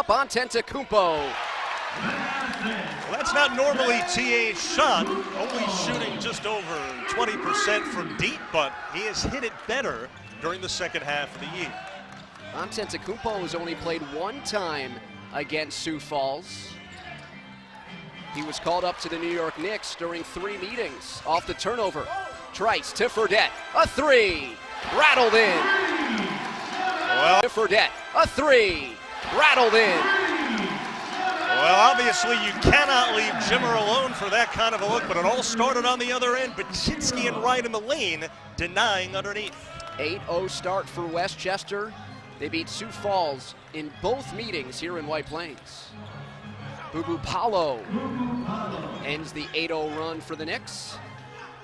up on Antetokounmpo. Well, that's not normally TA's shot, only shooting just over 20% from deep, but he has hit it better during the second half of the year. Antetokounmpo has only played one time against Sioux Falls. He was called up to the New York Knicks during 3 meetings. Off the turnover, Trice to Fredette, a 3, rattled in. Well, To Fredette, a 3, rattled in. Well, obviously you cannot leave Jimmer alone for that kind of a look, but it all started on the other end. Baczynski and Wright in the lane, denying underneath. 8-0 start for Westchester. They beat Sioux Falls in both meetings here in White Plains. Boo Paulo ends the 8-0 run for the Knicks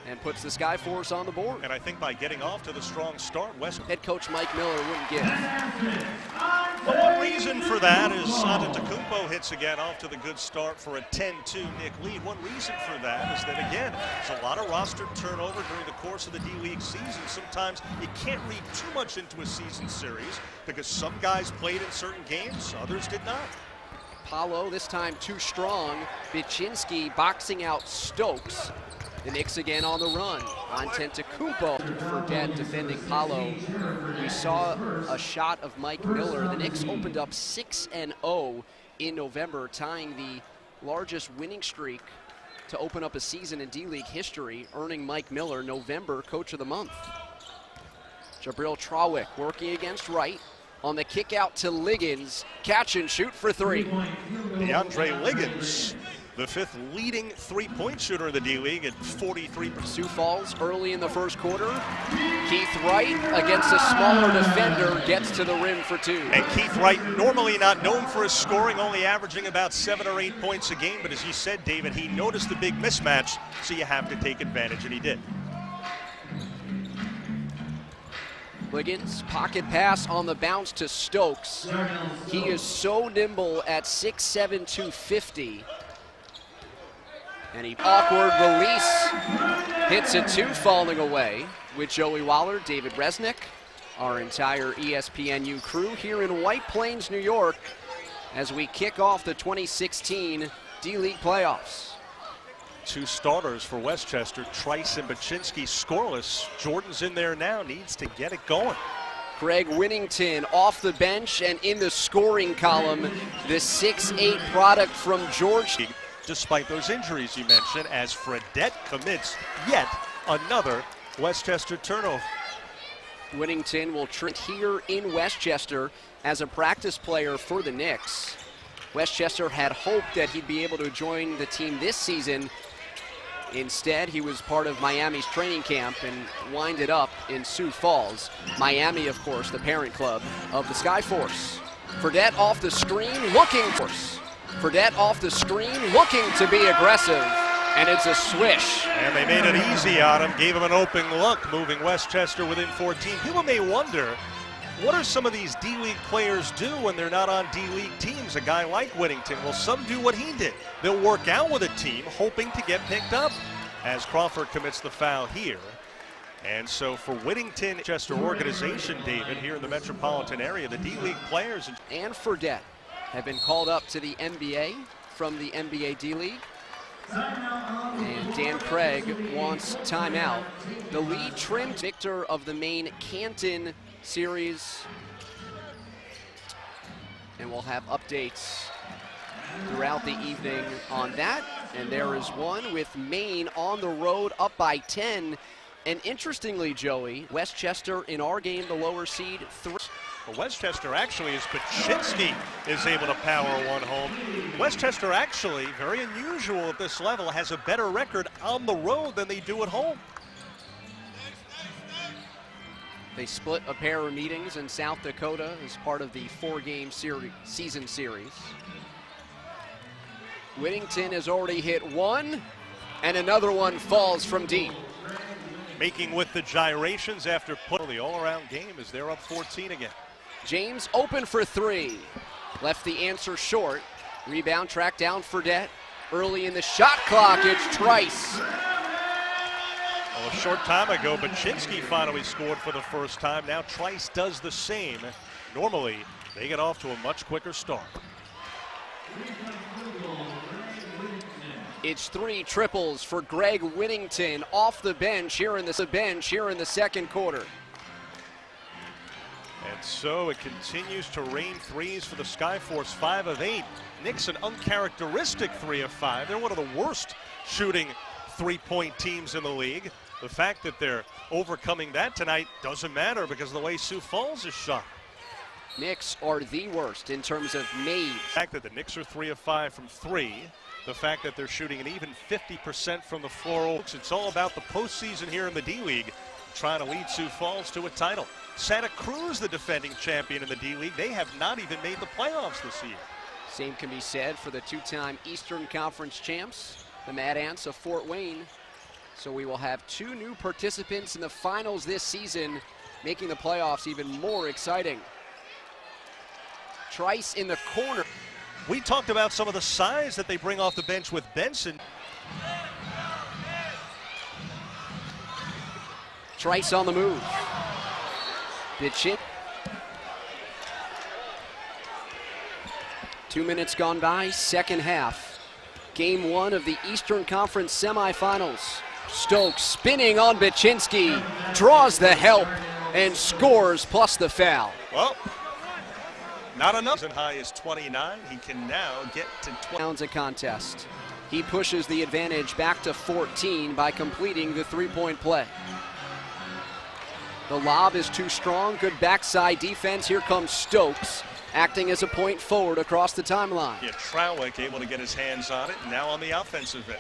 and puts the Skyforce on the board. And I think by getting off to the strong start, Head coach Mike Miller wouldn't give. Well, one reason for that is Antetokounmpo hits again off to the good start for a 10-2 Nick lead. One reason for that is that, again, there's a lot of roster turnover during the course of the D-League season. Sometimes you can't read too much into a season series because some guys played in certain games, others did not. Paulo, this time too strong. Baczynski boxing out Stokes. The Knicks again on the run. Antetokounmpo Fredette defending Paulo. We saw a shot of Mike Miller. The Knicks opened up 6-0 in November, tying the largest winning streak to open up a season in D-League history, earning Mike Miller November Coach of the Month. Jabril Trawick working against Wright. On the kick out to Liggins, catch and shoot for 3. DeAndre Liggins, the 5th leading three-point shooter in the D-League at 43%. Sioux Falls early in the first quarter. Keith Wright against a smaller defender gets to the rim for 2. And Keith Wright, normally not known for his scoring, only averaging about 7 or 8 points a game, but as you said, David, he noticed the big mismatch, so you have to take advantage, and he did. Liggins, pocket pass on the bounce to Stokes. He is so nimble at 6'7", 250. And he awkward release, hits it 2, falling away. With Joey Waller, David Resnick, our entire ESPNU crew here in White Plains, New York, as we kick off the 2016 D-League playoffs. 2 starters for Westchester, Trice and Baczynski scoreless. Jordan's in there now, needs to get it going. Greg Winnington off the bench and in the scoring column, the 6'8" product from Georgia. Despite those injuries you mentioned, as Fredette commits yet another Westchester turnover. Winnington will trend here in Westchester as a practice player for the Knicks. Westchester had hoped that he'd be able to join the team this season. Instead, he was part of Miami's training camp and winded up in Sioux Falls. Miami, of course, the parent club of the Skyforce. Fredette off the screen, Fredette off the screen, looking to be aggressive, and it's a swish. And they made it easy on him, gave him an open look, moving Westchester within 14. People may wonder, what are some of these D-League players do when they're not on D-League teams? A guy like Winnington, well, some do what he did. They'll work out with a team hoping to get picked up, as Crawford commits the foul here. And so for Winnington, Chester organization, David, here in the metropolitan area, the D-League players and Fredette have been called up to the NBA from the NBA D-League. And Dan Craig wants timeout. The lead trimmed victor of the main Canton series. And we'll have updates throughout the evening on that. And there is one with Maine on the road up by 10. And interestingly, Joey, Westchester in our game, the lower seed, 3. Well, Westchester actually, as Baczynski is able to power one home. Westchester actually, very unusual at this level, has a better record on the road than they do at home. They split a pair of meetings in South Dakota as part of the 4-game season series. Winnington has already hit 1, and another one falls from deep. Making with the gyrations after putting the all-around game as they're up 14 again. James open for 3. Left the answer short. Rebound tracked down Fredette. Early in the shot clock, it's Trice. Well, a short time ago, Baczynski finally scored for the first time. Now Trice does the same. Normally, they get off to a much quicker start. It's 3 triples for Greg Whittington off the bench here in the second quarter. And so it continues to rain threes for the Skyforce, 5 of 8. Knicks an uncharacteristic 3 of 5. They're one of the worst shooting three-point teams in the league. The fact that they're overcoming that tonight doesn't matter because of the way Sioux Falls is shot. Knicks are the worst in terms of made. The fact that the Knicks are 3 of 5 from 3, the fact that they're shooting an even 50% from the floor. It's all about the postseason here in the D-League, trying to lead Sioux Falls to a title. Santa Cruz, the defending champion in the D-League, they have not even made the playoffs this year. Same can be said for the 2-time Eastern Conference champs, the Mad Ants of Fort Wayne. So we will have 2 new participants in the finals this season, making the playoffs even more exciting. Trice in the corner. We talked about some of the size that they bring off the bench with Benson. Trice on the move. Bitchin. 2 minutes gone by, second half. Game 1 of the Eastern Conference semifinals. Stokes spinning on Bitchinski, draws the help, and scores plus the foul. Well, not enough. As high as 29, he can now get to 20. Rounds a contest. He pushes the advantage back to 14 by completing the 3-point play. The lob is too strong, good backside defense. Here comes Stokes, acting as a point forward across the timeline. Yeah, Trowick able to get his hands on it, now on the offensive end.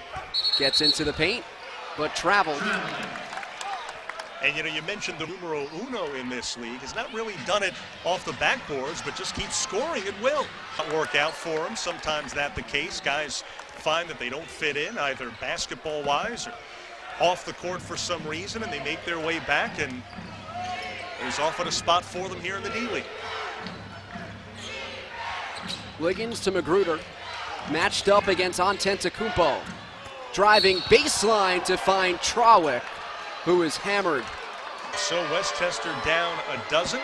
Gets into the paint, but traveled. And you know, you mentioned the numero uno in this league has not really done it off the backboards, but just keeps scoring at will. Not work out for him. Sometimes that's the case. Guys find that they don't fit in, either basketball-wise or off the court for some reason, and they make their way back, and there's often a spot for them here in the D-League. Liggins to Magruder, matched up against Antetokounmpo. Driving baseline to find Trowick, who is hammered. So Westchester down a dozen.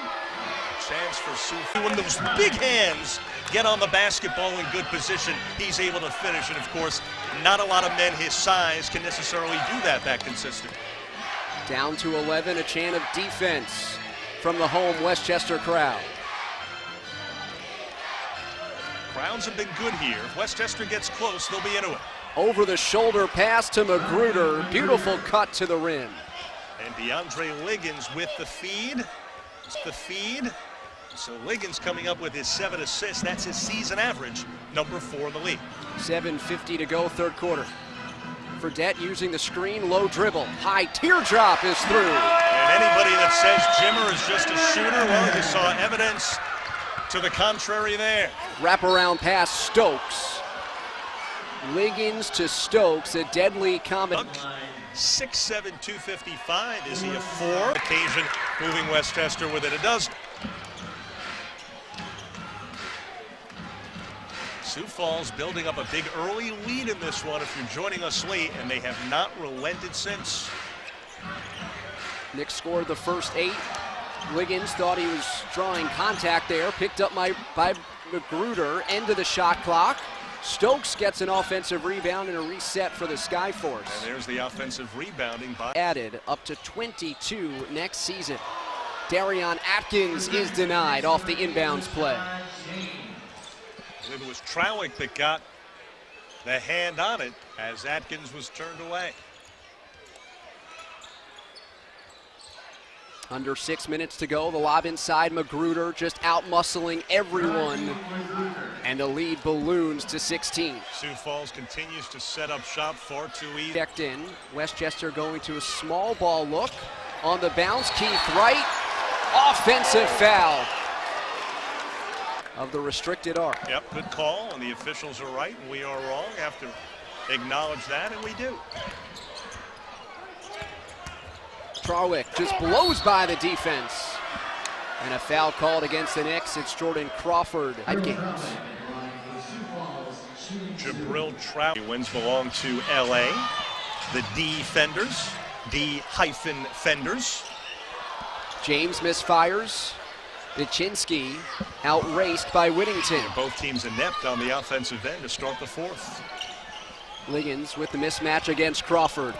Chance for Sioux. When those big hands get on the basketball in good position, he's able to finish. And of course, not a lot of men his size can necessarily do that consistent. Down to 11, a chant of defense from the home Westchester crowd. Crowds have been good here. If Westchester gets close, they'll be into it. Over the shoulder pass to Magruder. Beautiful cut to the rim. And DeAndre Liggins with the feed. So Liggins coming up with his 7 assists. That's his season average, number 4 in the league. 7:50 to go, third quarter. Fredette using the screen, low dribble. High teardrop is through. And anybody that says Jimmer is just a shooter, well, you saw evidence to the contrary there. Wraparound pass, Stokes. Liggins to Stokes, a deadly combination. 6'7", 255. Is he a 4? Occasion moving Westchester within a dozen. Sioux Falls building up a big early lead in this one if you're joining us late, and they have not relented since. Knicks scored the first 8. Liggins thought he was drawing contact there, picked up by Magruder, end of the shot clock. Stokes gets an offensive rebound and a reset for the Skyforce. And there's the offensive rebounding by. Added up to 22 next season. Darion Atkins is denied off the inbounds play. I believe it was Trowick that got the hand on it as Atkins was turned away. Under 6 minutes to go, the lob inside. Magruder just out-muscling everyone, and the lead balloons to 16. Sioux Falls continues to set up shop far too easy. Checked in. Westchester going to a small ball look. On the bounce, Keith Wright. Offensive foul of the restricted arc. Yep, good call, and the officials are right, and we are wrong. Have to acknowledge that, and we do. Trowick just blows by the defense. And a foul called against the Knicks. It's Jordan Crawford at games. Jabril Trowick. Wins belong to LA. The D-Fenders. D-Fenders. James misfires. Bichinski outraced by Whittington. Both teams inept on the offensive end to start the fourth. Liggins with the mismatch against Crawford.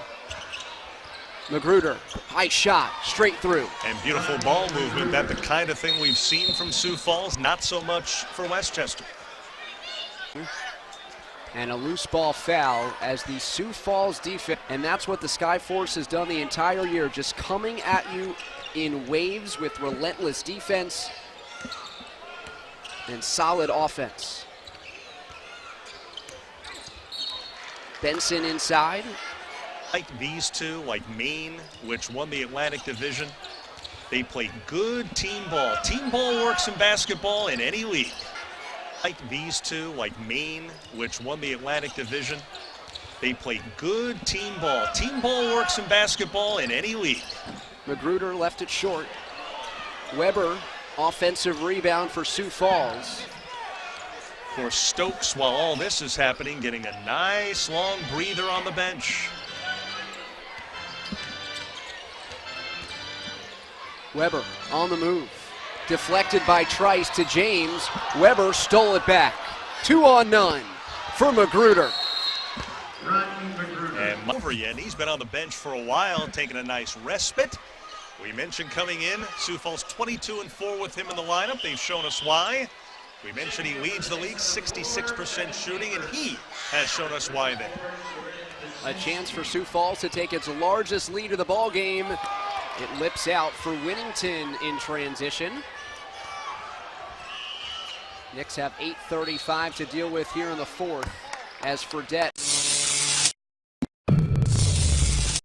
Magruder, high shot, straight through. And beautiful ball movement. That's the kind of thing we've seen from Sioux Falls, not so much for Westchester. And a loose ball foul as the Sioux Falls defense, and that's what the Skyforce has done the entire year, just coming at you in waves with relentless defense and solid offense. Benson inside. Like these two, like Maine, which won the Atlantic Division, they play good team ball. Team ball works in basketball in any league. Like these two, like Maine, which won the Atlantic Division, they play good team ball. Team ball works in basketball in any league. Magruder left it short. Weber, offensive rebound for Sioux Falls. Of course, Stokes, while all this is happening, getting a nice long breather on the bench. Weber on the move. Deflected by Trice to James. Weber stole it back. 2 on 9 for Magruder. And over yet, he's been on the bench for a while, taking a nice respite. We mentioned coming in, Sioux Falls 22-4 with him in the lineup. They've shown us why. We mentioned he leads the league, 66% shooting, and he has shown us why then. A chance for Sioux Falls to take its largest lead of the ball game. It lips out for Whittington in transition. Knicks have 8:35 to deal with here in the fourth as Fredette